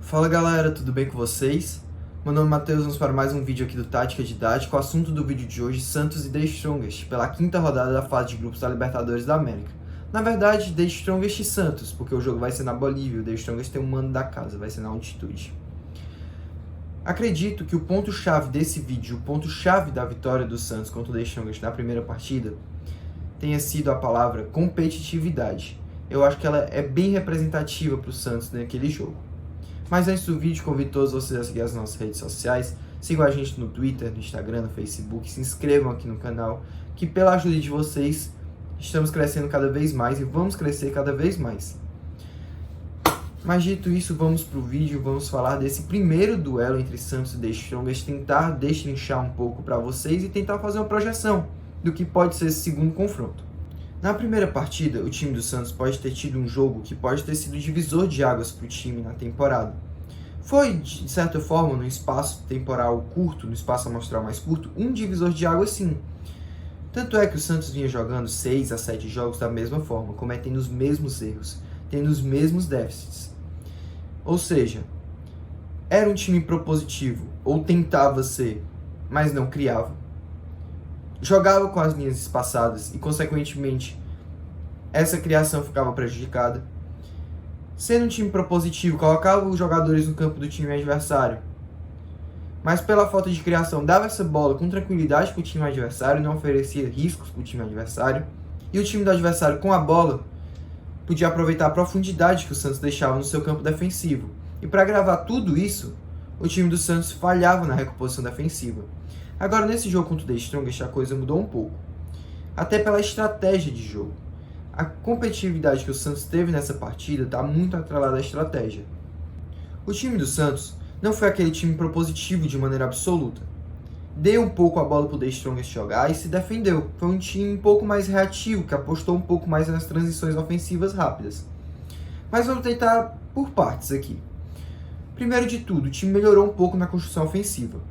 Fala galera, tudo bem com vocês? Meu nome é Matheus, vamos para mais um vídeo aqui do Tática Didática. O assunto do vídeo de hoje, Santos e The Strongest, pela quinta rodada da fase de grupos da Libertadores da América. Na verdade, The Strongest e Santos, porque o jogo vai ser na Bolívia, o The Strongest tem um mando da casa, vai ser na altitude. Acredito que o ponto-chave desse vídeo, o ponto-chave da vitória do Santos contra o The Strongest na primeira partida, tenha sido a palavra competitividade. Eu acho que ela é bem representativa para o Santos naquele jogo. Mas antes do vídeo, convido todos vocês a seguir as nossas redes sociais. Sigam a gente no Twitter, no Instagram, no Facebook. Se inscrevam aqui no canal, que pela ajuda de vocês, estamos crescendo cada vez mais e vamos crescer cada vez mais. Mas dito isso, vamos para o vídeo. Vamos falar desse primeiro duelo entre Santos e The Strongest. Tentar destrinchar um pouco para vocês e tentar fazer uma projeção do que pode ser esse segundo confronto. Na primeira partida, o time do Santos pode ter tido um jogo que pode ter sido divisor de águas para o time na temporada. Foi, de certa forma, no espaço temporal curto, no espaço amostral mais curto, um divisor de águas sim. Tanto é que o Santos vinha jogando 6 a 7 jogos da mesma forma, cometendo os mesmos erros, tendo os mesmos déficits. Ou seja, era um time propositivo, ou tentava ser, mas não criava. Jogava com as linhas espaçadas e, consequentemente, essa criação ficava prejudicada. Sendo um time propositivo, colocava os jogadores no campo do time adversário, mas pela falta de criação, dava essa bola com tranquilidade para o time adversário, não oferecia riscos para o time adversário. E o time do adversário, com a bola, podia aproveitar a profundidade que o Santos deixava no seu campo defensivo. E para gravar tudo isso, o time do Santos falhava na recomposição defensiva. Agora, nesse jogo contra o The Strongest, a coisa mudou um pouco. Até pela estratégia de jogo. A competitividade que o Santos teve nessa partida está muito atrelada à estratégia. O time do Santos não foi aquele time propositivo de maneira absoluta. Deu um pouco a bola para o The Strongest jogar e se defendeu. Foi um time um pouco mais reativo, que apostou um pouco mais nas transições ofensivas rápidas. Mas vamos tentar por partes aqui. Primeiro de tudo, o time melhorou um pouco na construção ofensiva.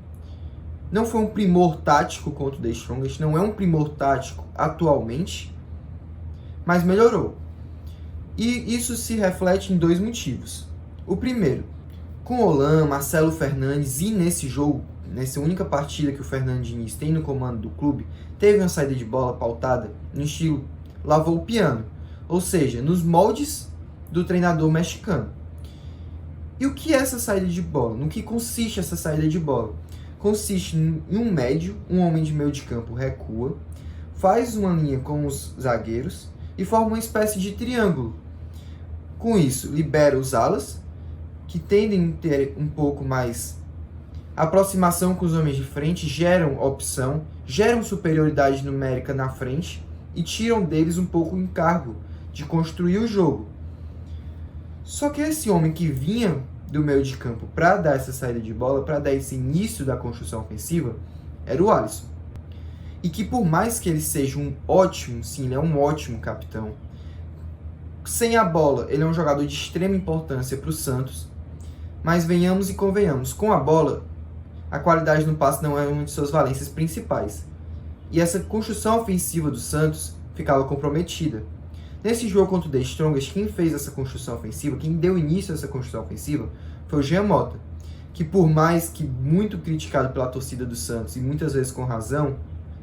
Não foi um primor tático contra o The Strongest, não é um primor tático atualmente, mas melhorou. E isso se reflete em dois motivos. O primeiro, com Olan, Marcelo Fernandes e nesse jogo, nessa única partida que o Fernando Diniz tem no comando do clube, teve uma saída de bola pautada no estilo lavou o piano, ou seja, nos moldes do treinador mexicano. E o que é essa saída de bola? No que consiste essa saída de bola? Consiste em um médio, um homem de meio de campo recua, faz uma linha com os zagueiros e forma uma espécie de triângulo. Com isso, libera os alas, que tendem a ter um pouco mais aproximação com os homens de frente, geram opção, geram superioridade numérica na frente e tiram deles um pouco o encargo de construir o jogo. Só que esse homem que vinha do meio de campo para dar essa saída de bola, para dar esse início da construção ofensiva, era o Alisson. E que por mais que ele seja um ótimo, sim, ele é um ótimo capitão, sem a bola, ele é um jogador de extrema importância para o Santos, mas venhamos e convenhamos, com a bola, a qualidade no passe não é uma de suas valências principais. E essa construção ofensiva do Santos ficava comprometida. Nesse jogo contra o The Strongest, quem fez essa construção ofensiva, quem deu início a essa construção ofensiva, foi o Jean Mota, que por mais que muito criticado pela torcida do Santos, e muitas vezes com razão,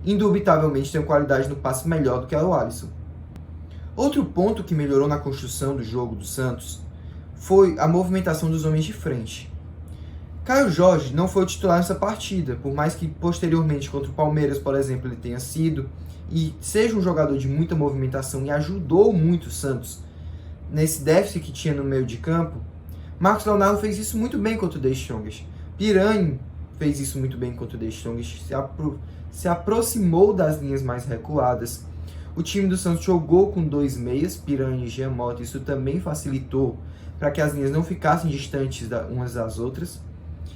indubitavelmente tem uma qualidade no passe melhor do que o Alisson. Outro ponto que melhorou na construção do jogo do Santos foi a movimentação dos homens de frente. Caio Jorge não foi o titular nessa partida, por mais que posteriormente contra o Palmeiras, por exemplo, ele tenha sido, e seja um jogador de muita movimentação e ajudou muito o Santos nesse déficit que tinha no meio de campo. Marcos Leonardo fez isso muito bem contra o The Strongest. Piranha fez isso muito bem contra o The Strongest, se aproximou das linhas mais recuadas. O time do Santos jogou com 2 meias, Piranha e Jean Mota, isso também facilitou para que as linhas não ficassem distantes umas das outras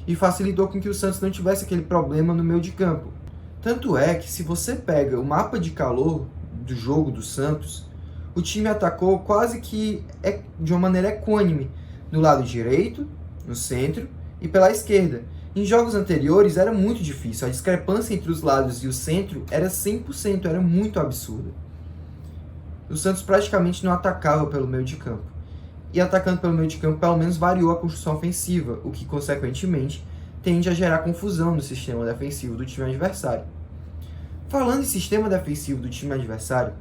e facilitou com que o Santos não tivesse aquele problema no meio de campo. Tanto é que se você pega o mapa de calor do jogo do Santos, o time atacou quase que de uma maneira equânime, do lado direito, no centro e pela esquerda. Em jogos anteriores era muito difícil, a discrepância entre os lados e o centro era 100%, era muito absurda. O Santos praticamente não atacava pelo meio de campo. e atacando pelo meio de campo pelo menos variou a construção ofensiva, o que consequentemente tende a gerar confusão no sistema defensivo do time adversário. Falando em sistema defensivo do time adversário,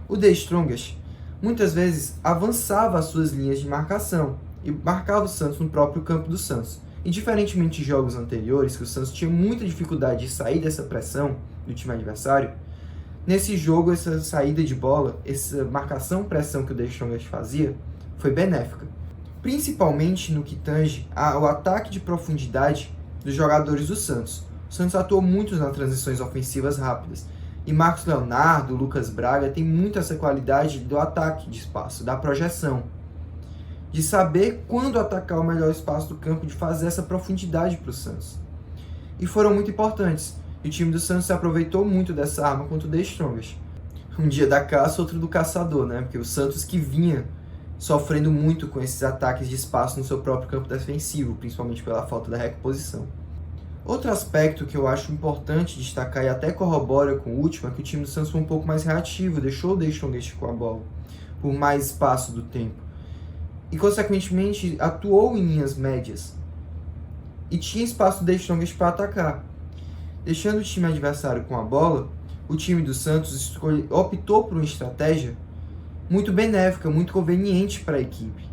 o The Strongest muitas vezes avançava as suas linhas de marcação e marcava o Santos no próprio campo do Santos. E diferentemente de jogos anteriores, que o Santos tinha muita dificuldade de sair dessa pressão do time adversário, nesse jogo essa saída de bola, essa marcação-pressão que o The Strongest fazia, foi benéfica. Principalmente no que tange ao ataque de profundidade dos jogadores do Santos. O Santos atuou muito nas transições ofensivas rápidas. E Marcos Leonardo, Lucas Braga tem muito essa qualidade do ataque de espaço, da projeção. De saber quando atacar o melhor espaço do campo, de fazer essa profundidade para o Santos. E foram muito importantes. E o time do Santos se aproveitou muito dessa arma contra o The Strongest. Um dia da caça, outro do caçador, né? Porque o Santos que vinha sofrendo muito com esses ataques de espaço no seu próprio campo defensivo, principalmente pela falta da reposição. Outro aspecto que eu acho importante destacar e até corrobora com o último é que o time do Santos foi um pouco mais reativo, deixou o The Strongest com a bola por mais espaço do tempo e, consequentemente, atuou em linhas médias e tinha espaço do The Strongest para atacar. Deixando o time adversário com a bola, o time do Santos optou por uma estratégia muito benéfica, muito conveniente para a equipe,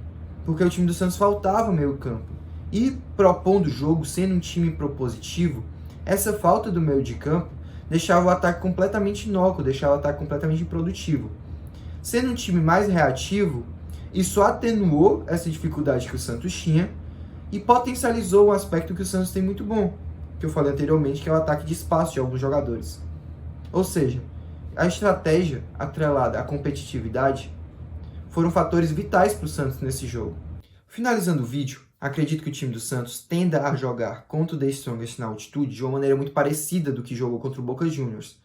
porque o time do Santos faltava meio campo. E propondo o jogo, sendo um time propositivo, essa falta do meio de campo deixava o ataque completamente inócuo, deixava o ataque completamente improdutivo. Sendo um time mais reativo, isso atenuou essa dificuldade que o Santos tinha e potencializou um aspecto que o Santos tem muito bom, que eu falei anteriormente, que é o ataque de espaço de alguns jogadores. Ou seja, a estratégia atrelada à competitividade foram fatores vitais para o Santos nesse jogo. Finalizando o vídeo, acredito que o time do Santos tenda a jogar contra o The Strongest na altitude de uma maneira muito parecida do que jogou contra o Boca Juniors.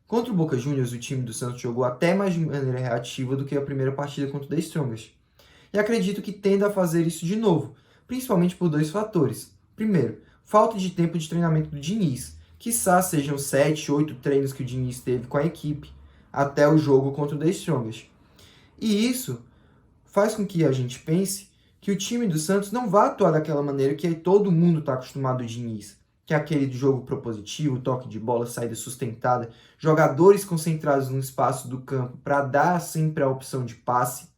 Contra o Boca Juniors, o time do Santos jogou até mais de maneira reativa do que a primeira partida contra o The Strongest. E acredito que tenda a fazer isso de novo, principalmente por dois fatores. Primeiro, falta de tempo de treinamento do Diniz. Quiçá sejam 7, 8 treinos que o Diniz teve com a equipe até o jogo contra o The Strongest. E isso faz com que a gente pense que o time do Santos não vai atuar daquela maneira que todo mundo está acostumado do Diniz, que é aquele de jogo propositivo, toque de bola, saída sustentada, jogadores concentrados no espaço do campo para dar sempre a opção de passe.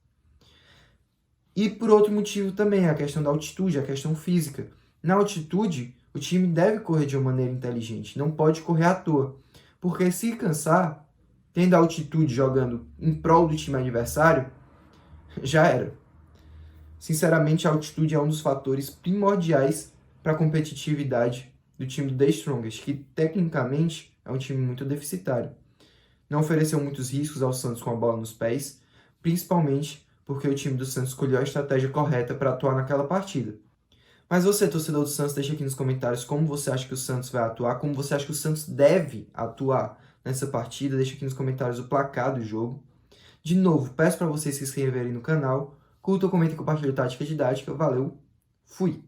E por outro motivo também, a questão da altitude, a questão física. Na altitude, o time deve correr de uma maneira inteligente, não pode correr à toa, porque se cansar, tendo a altitude jogando em prol do time adversário, já era. Sinceramente, a altitude é um dos fatores primordiais para a competitividade do time do The Strongest, que tecnicamente é um time muito deficitário. Não ofereceu muitos riscos ao Santos com a bola nos pés, principalmente porque o time do Santos escolheu a estratégia correta para atuar naquela partida. Mas você, torcedor do Santos, deixa aqui nos comentários como você acha que o Santos vai atuar, como você acha que o Santos deve atuar nessa partida. Deixa aqui nos comentários o placar do jogo. De novo, peço para vocês se inscreverem no canal, curtam, comentem e compartilhem tática didática. Valeu, fui!